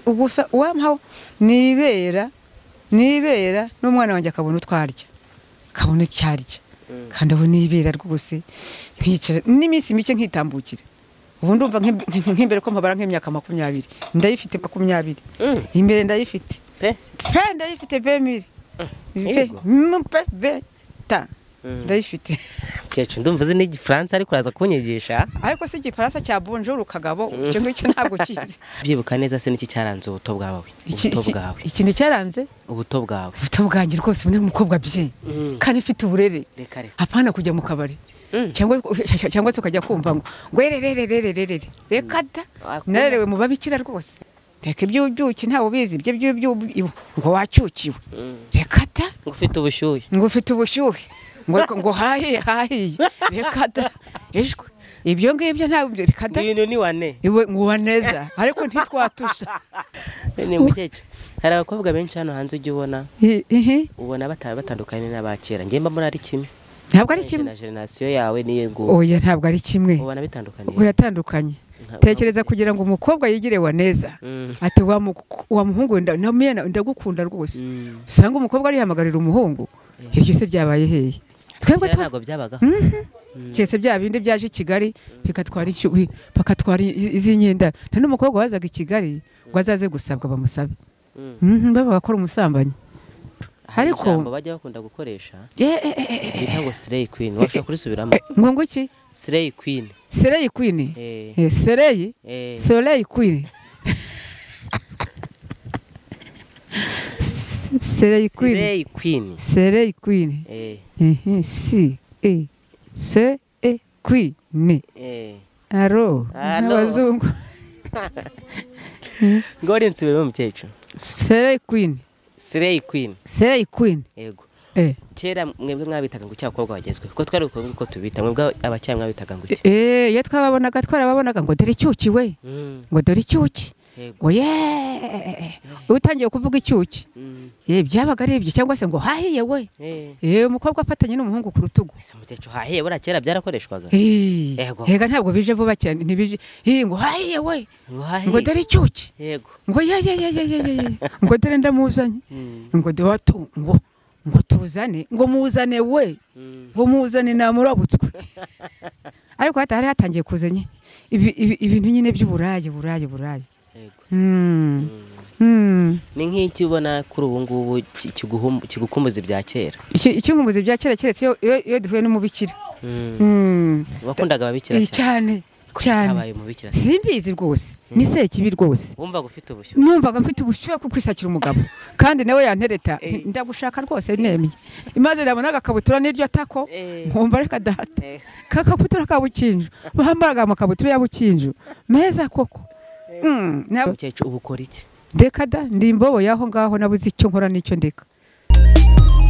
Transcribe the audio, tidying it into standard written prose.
ugusa uwampaho nibera n'umwana wanjye akabona utwarya kabona icyarya kandi aho nibera rwose nkicara n'iminsi mike nkitambukira ubu ndumva nk'imbere ko mpabara nk'imyaka 20 ndayifite 20 imbere ndayifite ndayifite 20 ndayifite cyecu ndumva uzi n'igifaransa ariko uraza kunyigisha ariko si igifaransa cya bonjour kagabo icyo ngicyo ntabwo kizi byibuka neza se n'iki cyaranze ubuto bwawe ikintu cyaranze ubuto bwawe ubuto bwanjye rwose ubu ni umukobwa bye kandi ufite uburere apana kujya mu kabari cyangwa se ukajya kumva ngo rerererererere reka da narerewe mu babikira rwose reka ibyubyuki ntawe ubizi ibyo ngo wacyukiwe reka da ngo ufite ubushyuhe ngo hahiye reka da ijwe ibyo ngibyo ntabwo reka da ibintu ni wane ngo waneza ariko ntitwatusha ni mukecuru hari abakobwa benshi hano hanze ujya ubona batandukanye n'abakera ngemba muri ari kimwe ntabwo ari kimwe na generation yawe niye ngo oya ntabwo ari kimwe ubona bitandukanye biratandukanye tekereza kugira ngo umukobwa yigire waneza ati wa muhungu ndagukunda rwose usanga umukobwa arihamagarira umuhungu iryo se ryabaye hehe twebwe ntabwo byabaga cyese bya bindi byaje i Kigali bakatwara izinyenda nta n'umukobwa wazaga i Kigali ngo azaze gusabwa bamusabe baba bakora umusambanyi ariko bajya bakunda gukoresha bita ngo slay queen washaka kurisubiramo ngo iki slay queen slay queen soleil queen slay queen si queen aro n'abazungu ngori nsubiramo mukecuru slay queen yego kera mwebwe mwabitaga ngo cyakobwa wagezwe kuko twari uko tubita mwebwe abacyaya mwabitaga ngo iki iyo twarababonaga ngo dore icyuki we ngo dore icyuki ngo utangiye kuvuga icyuki byabaga ari ibyo cyangwa se ngo hahiye we umukobwa afatanye n'umuhungu ku rutugu ese mukecuru hahiye bura kera byarakoreshwaga yego ntabwo bije vuba cyane ntibije ngo hahiye we ngo dore icyuki yego ngo ngo dore ndamuzanye ngo ngo tuzane ngo muzane we ngo muzane namurabutswe ariko hari hatangiye kuzanye ibintu nyine by'uburayi ni nk'iki ubona kuri ubu ngubu kigukumbuza ibya kera icyungumuzi bya kera keretse iyo duhuye n'umubikira wakundaga ababikira cyane simbizi rwose ni sekibi rwose wumvaga ufite ubushyuhe numvaga mfite ubushyuhe kuko kwisakira umugabo kandi nawe yantereta ndagushaka rwose nemye imaze ndabona agakabutura n'iryo tako nkumva reka data kakabutura kabukinju bambaraga amakabutura yabukinju meza koko mukecuru ubu ukora iki ndeka da ndi imbobo yaho ngaho nabuze icyo nkora n'icyo ndeka